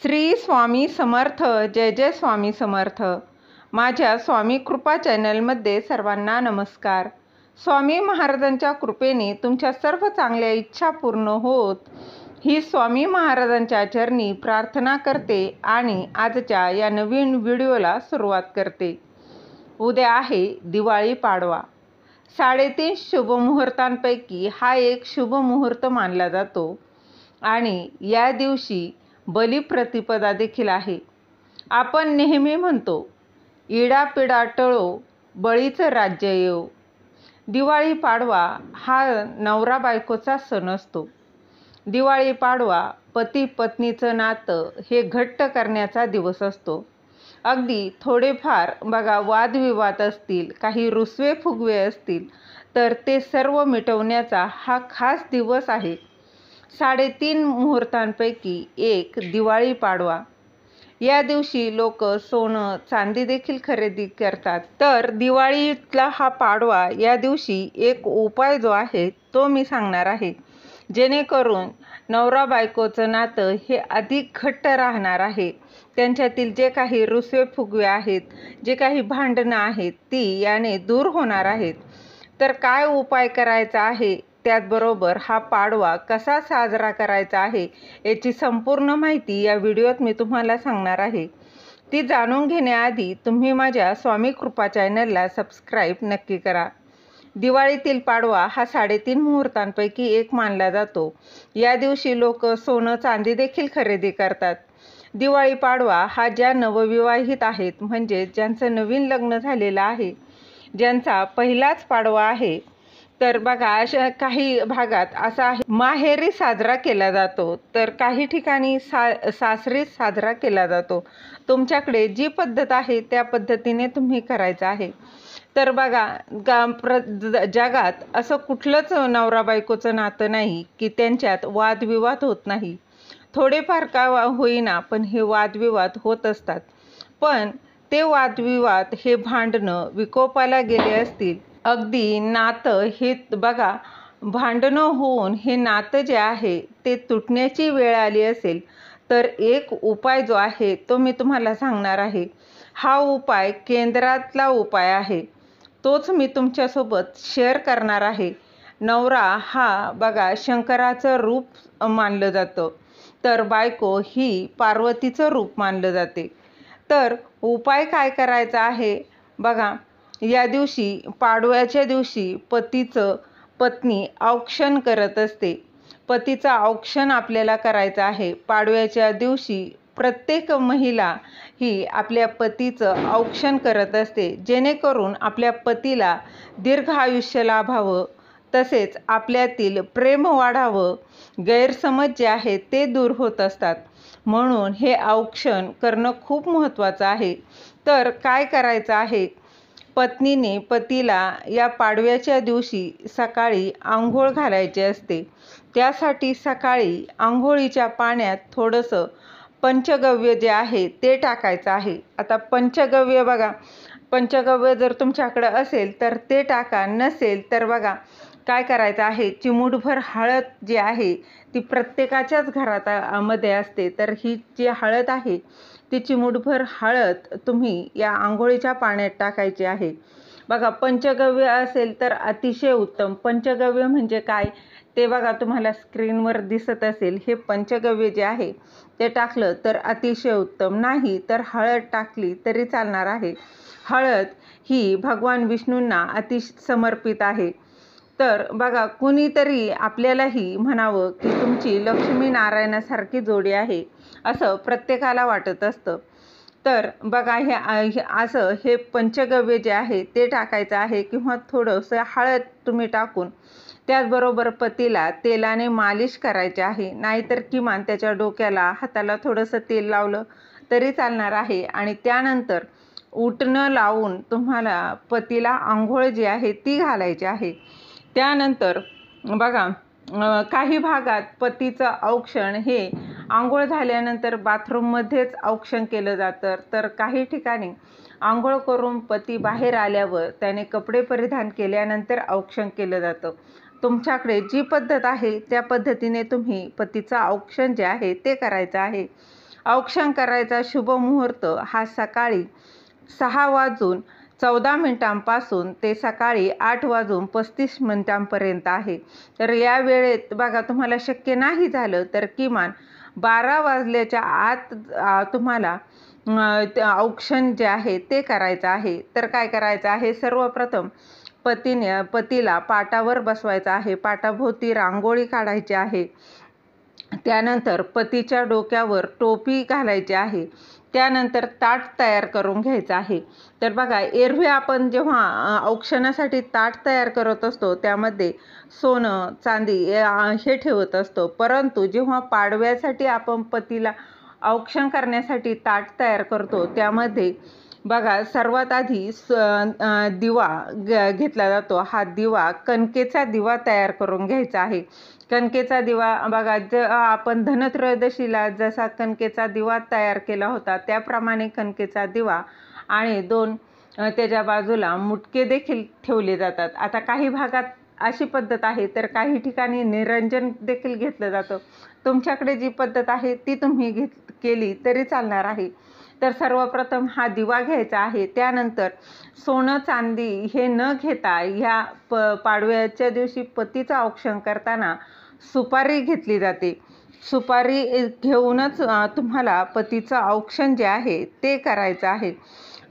श्री स्वामी समर्थ. जय जय स्वामी समर्थ. माझ्या स्वामी कृपा चॅनलमध्ये सर्वांना नमस्कार. स्वामी महाराजांच्या कृपेने तुमच्या सर्व चांगल्या इच्छा पूर्ण होत ही स्वामी महाराजांच्या चरणी प्रार्थना करते आणि आजच्या या नवीन व्हिडिओला सुरुवात करते. उद्या आहे दिवाळी पाडवा. 3.5 शुभ मुहूर्तांपैकी हा एक शुभ मुहूर्त मानला जातो आणि या दिवशी बलिप्रतिपदा देखील आहे. आपण नेहमी म्हणतो, इडापिडा टळो, बळीचं राज्य येवो. दिवाळी पाडवा हा नवरा बायकोचा सण असतो. दिवाळी पाडवा पती पत्नीचं नातं हे घट्ट करण्याचा दिवस असतो. अगदी थोडेफार बघा वादविवाद असतील, काही रुसवे फुगवे असतील, तर ते सर्व मिटवण्याचा हा खास दिवस आहे. 3.5 मुहूर्तांपैकी एक दिवाळी पाडवा. या दिवशी लोक सोनं चांदी देखील खरेदी करतात. तर दिवाळीतला हा पाडवा या दिवशी एक उपाय जो आहे तो मी सांगणार आहे, जेणेकरून नवरा बायकोचं नातं हे अधिक घट्ट राहणार आहे. त्यांच्यातील जे काही रुसवे फुगवे आहेत, जे काही भांडणं आहेत, ती याने दूर होणार आहेत. तर काय उपाय करायचा आहे, त्याचबरोबर हा पाडवा कसा साजरा करायचा आहे याची संपूर्ण माहिती या व्हिडिओत मी तुम्हाला सांगणार आहे. ती जाणून घेण्याआधी तुम्ही माझ्या स्वामी कृपा चॅनलला सबस्क्राईब नक्की करा. दिवाळीतील पाडवा हा 3.5 मुहूर्तांपैकी एक मानला जातो. या दिवशी लोक सोनं चांदी देखील खरेदी करतात. दिवाळी पाडवा हा ज्या नवविवाहित आहेत, म्हणजे ज्यांचं नवीन लग्न झालेलं आहे, ज्यांचा पहिलाच पाडवा आहे, तर बघा अशा काही भागात असा आहे माहेरी साजरा केला जातो, तर काही ठिकाणी सासरी साजरा केला जातो. तुमच्याकडे जी पद्धत आहे त्या पद्धतीने तुम्ही करायचं आहे. तर बघा जगात असं कुठलंच नवरा बायकोचं नातं नाही की त्यांच्यात वादविवाद होत नाही. थोडेफार का होईना पण हे वादविवाद होत असतात. पण ते वादविवाद हे भांडणं विकोपाला गेले असतील, अगदी नातं हे बघा भांडणं होऊन हे नातं जे आहे ते तुटण्याची वेळ आली असेल, तर एक उपाय जो आहे तो मी तुम्हाला सांगणार आहे. हा उपाय केंद्रातला उपाय आहे, तोच मी तुमच्यासोबत शेअर करणार आहे. नवरा हा बघा शंकराचं रूप मानलं जातं, तर बायको ही पार्वतीचं रूप मानलं जाते. तर उपाय काय करायचा आहे बघा, या दिवशी पाडव्याच्या दिवशी पतीचं पत्नी औक्षण करत असते. पतीचं औक्षण आपल्याला करायचं आहे. पाडव्याच्या दिवशी प्रत्येक महिला ही आपल्या पतीचं औक्षण करत असते, जेणेकरून आपल्या पतीला दीर्घ आयुष्य लाभावं, तसेच आपल्यातील प्रेम वाढावं, गैरसमज जे आहेत ते दूर होत असतात. म्हणून हे औक्षण करणं खूप महत्त्वाचं आहे. तर काय करायचं आहे, पत्नीने पतीला या पाडव्याच्या दिवशी सकाळी आंघोळ घालायची असते. त्यासाठी सकाळी आंघोळीच्या पाण्यात थोडंसं पंचगव्य जे आहे ते टाकायचं आहे. आता पंचगव्य बघा, पंचगव्य जर तुमच्याकडं असेल तर ते टाका, नसेल तर बघा काय करायचं आहे, चिमूटभर हळद जी आहे ती प्रत्येकाच्याच घरात मध्ये असते, तर ही जी हळद आहे ती चिमूटभर हळद तुम्ही या आंघोळीच्या पाण्यात टाकायची आहे. बघा पंचगव्य असेल तर अतिशय उत्तम. पंचगव्य म्हणजे काय ते बघा तुम्हाला स्क्रीनवर दिसत असेल. हे पंचगव्य जे आहे ते टाकलं तर अतिशय उत्तम. नाही तर हळद टाकली तरी चालणार आहे. हळद ही भगवान विष्णूंना समर्पित आहे. तर बघा कुणीतरी आपल्यालाही म्हणावं की तुमची लक्ष्मी नारायणासारखी जोडी आहे, असं प्रत्येकाला वाटत असतं. तर बघा हे पंचगव्य जे आहे ते टाकायचं आहे, किंवा थोडंसं हळद तुम्ही टाकून त्याचबरोबर पतीला तेलाने मालिश करायची आहे. नाहीतर किमान त्याच्या डोक्याला हाताला थोडंसं तेल लावलं तरी चालणार आहे. आणि त्यानंतर उटणं लावून तुम्हाला पतीला आंघोळ जी आहे ती घालायची आहे. त्यानंतर बघा काही भागात पतीचं औक्षण हे आंघोळ झाल्यानंतर बाथरूममध्येच औक्षण केलं जातं, तर काही ठिकाणी आंघोळ करून पती बाहेर आल्यावर त्याने कपडे परिधान केल्यानंतर औक्षण केलं जातं. तुमच्याकडे जी पद्धत आहे त्या पद्धतीने तुम्ही पतीचं औक्षण जे आहे ते करायचं आहे. औक्षण करायचा शुभ मुहूर्त हा सकाळी 6:14 ते सकाळी 8:35 आहे. तर या वेळेत बघा तुम्हाला शक्य नाही झालं तर किमान 12 वाजल्याच्या आत तुम्हाला औक्षण जे आहे ते करायचं आहे. तर काय करायचं आहे, सर्वप्रथम पतीला पाटावर बसवायचं आहे, पाटाभोवती रांगोळी काढायची आहे. त्यानंतर पतीच्या डोक्यावर टोपी घालायची आहे. त्यानंतर ताट तयार करून घ्यायचं आहे. तर बघा एरवी आपण जेव्हा औक्षणासाठी ताट तयार करत असतो त्यामध्ये सोनं चांदी हे ठेवत असतो, परंतु जेव्हा पाडव्यासाठी आपण पतीला औक्षण करण्यासाठी ताट तयार करतो त्यामध्ये बघा सर्वात आधी दिवा घेतला जातो. हा दिवा कणकेचा दिवा तयार करून घ्यायचा आहे. कणकेचा दिवा बघा आपण धनत्रयोदशीला जसा कणकेचा दिवा तयार केला होता त्याप्रमाणे कणकेचा दिवा आणि 2 त्याच्या बाजूला मुटके देखील ठेवले जातात. आता काही भागात अशी पद्धत आहे तर काही ठिकाणी निरंजन देखील घेतलं जातं. तुमच्याकडे जी पद्धत आहे ती तुम्ही केली तरी चालणार आहे. तर सर्वप्रथम हा दिवा घ्यायचा आहे. त्यानंतर सोनं चांदी हे न घेता ह्या पाडव्याच्या दिवशी पतीचं औक्षण करताना सुपारी घेतली जाते. सुपारी घेऊनच तुम्हाला पतीचं औक्षण जे आहे ते करायचं आहे.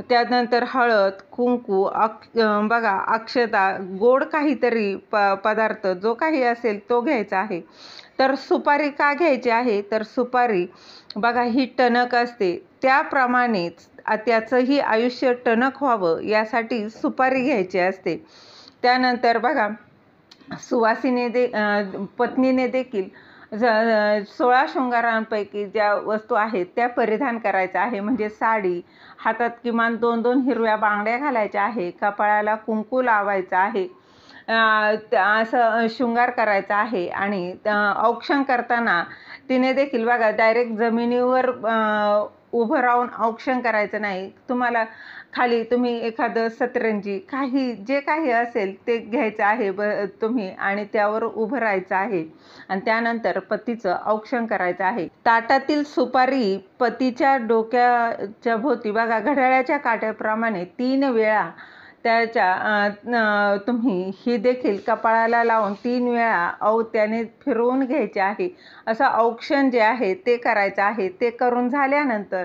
त्यानंतर हळद, कुंकू, बघा अक्षता, गोड काहीतरी पदार्थ जो काही असेल तो घ्यायचा आहे. तर सुपारी का घ्यायची आहे, तर सुपारी बघा ही टणक असते, त्याप्रमाणेच त्याचंही आयुष्य टणक व्हावं यासाठी सुपारी घ्यायची असते. त्यानंतर बघा पत्नीने देखील 16 शृंगारांपैकी ज्या वस्तू आहेत त्या परिधान करायच्या आहे. म्हणजे साडी, हातात किमान 2-2 हिरव्या बांगड्या घालायच्या आहे, कपाळाला कुंकू लावायचं आहे, असं शृंगार करायचा आहे. आणि औक्षण करताना तिने देखील बघा डायरेक्ट जमिनीवर उभं राहून औक्षण करायचं नाही. तुम्हाला खाली तुम्ही एखादं सतरंजी जे काही असेल ते घ्यायचं आहे तुम्ही आणि त्यावर उभं राहायचं आहे आणि त्यानंतर पतीचं औक्षण करायचं आहे. ताटातील सुपारी पतीच्या डोक्याच्या भोवती बघा घड्याळाच्या काट्याप्रमाणे 3 वेळा तुम्ही ही देखील कपाळाला लावून 3 वेळा त्याने फिरवून घ्यायचे आहे. असं औक्षण जे आहे ते करायचं आहे. ते करून झाल्यानंतर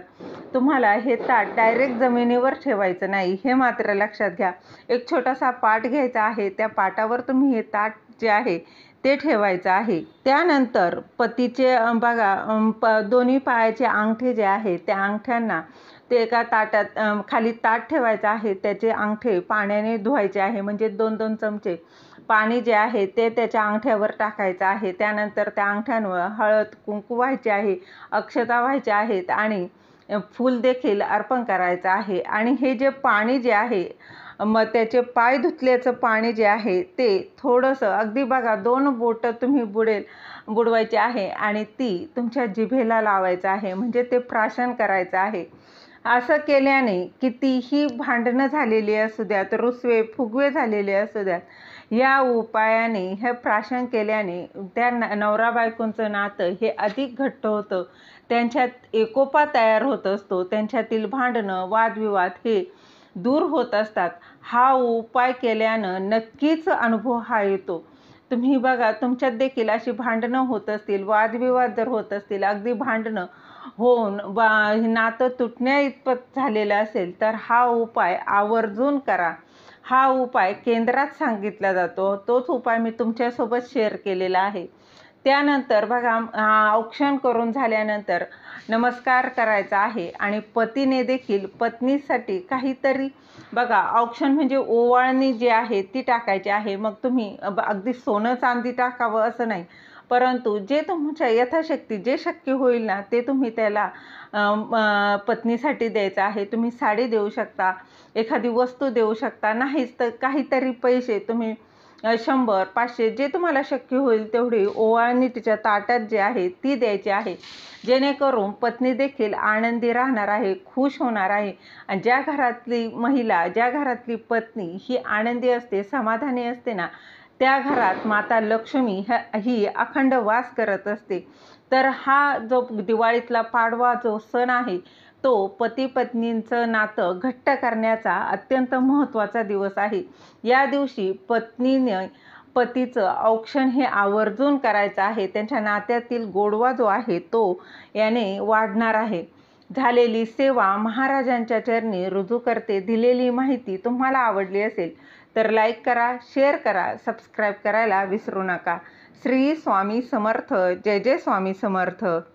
तुम्हाला हे ताट डायरेक्ट जमिनीवर ठेवायचं नाही, हे मात्र लक्षात घ्या. एक छोटासा पाट घ्यायचा आहे, त्या पाटावर तुम्ही हे ताट जे आहे ते ठेवायचं आहे. त्यानंतर पतीचे बघा दोन्ही पायाचे अंगठे जे आहे त्या अंगठ्यांना ते एका ताटात खाली ताट ठेवायचं आहे. त्याचे अंगठे पाण्याने धुवायचे आहे. म्हणजे 2-2 चमचे पाणी जे आहे ते त्याच्या अंगठ्यावर टाकायचं आहे. त्यानंतर त्या अंगठ्यांवर हळद, कुंकू व्हायचे आहे, अक्षता व्हायच्या आहेत आणि फूल देखील अर्पण करायचं आहे. आणि हे जे पाणी जे आहे मग त्याचे पाय धुतल्याचं पाणी जे आहे ते थोडंसं अगदी बघा 2 बोटं तुम्ही बुडवायचे आहे आणि ती तुमच्या जिभेला लावायचं आहे. म्हणजे ते प्राशन करायचं आहे. असं केल्याने कितीही भांडणं झालेली असू द्यात, रुसवे फुगवे झालेले असू द्यात, या उपायाने हे प्राशन केल्याने त्या नवरा बायकोंचं नातं हे अधिक घट्ट होतं. त्यांच्यात एकोपा तयार होत असतो. त्यांच्यातील भांडणं, वादविवाद हे दूर होत असतात. हा उपाय केल्यानं नक्कीच अनुभव हा येतो. तुम्ही बघा तुमच्यात देखील अशी भांडणं होत असतील, वादविवाद जर होत असतील, अगदी भांडणं होऊन नातं तुटण्या इतपत झालेलं असेल तर हा उपाय आवर्जून करा. हा उपाय केंद्रात सांगितला जातो. तोच उपाय मी तुमच्यासोबत शेअर केलेला आहे. त्यानंतर बघा औक्षण करून झाल्यानंतर नमस्कार करायचा आहे आणि पतीने देखील पत्नीसाठी काहीतरी बघा औक्षण म्हणजे ओवाळणी जी आहे ती टाकायची आहे. मग तुम्ही अगदी सोनं चांदी टाकावं असं नाही, परंतु जे तुमच्या यथाशक्ती जे शक्य होईल ना ते तुम्ही त्याला पत्नीसाठी द्यायचं आहे. तुम्ही साडी देऊ शकता, एखादी वस्तू देऊ शकता, नाहीच तर काहीतरी पैसे तुम्ही 100-500 जे तुम्हाला शक्य होईल तेवढी ओवाळणी तिच्या ताटात जे आहे ती द्यायची आहे. जेणेकरून पत्नी देखील आनंदी राहणार आहे, खुश होणार आहे. आणि ज्या घरातली महिला, ज्या घरातली पत्नी ही आनंदी असते, समाधानी असते ना, त्या घरात माता लक्ष्मी ही अखंड वास करत असते. तर हा जो दिवाळीतला पाडवा जो सण आहे तो पती पत्नींचं नातं घट्ट करण्याचा अत्यंत महत्त्वाचा दिवस आहे. या दिवशी पत्नीने पतीचं औक्षण हे आवर्जून करायचं आहे. त्यांच्या नात्यातील गोडवा जो आहे तो याने वाढणार आहे. झालेली सेवा महाराजांच्या चरणी रुजू करते. दिलेली माहिती तुम्हाला आवडली असेल तर लाईक करा, शेअर करा, सबस्क्राईब करायला विसरू नका. श्री स्वामी समर्थ. जय जय स्वामी समर्थ.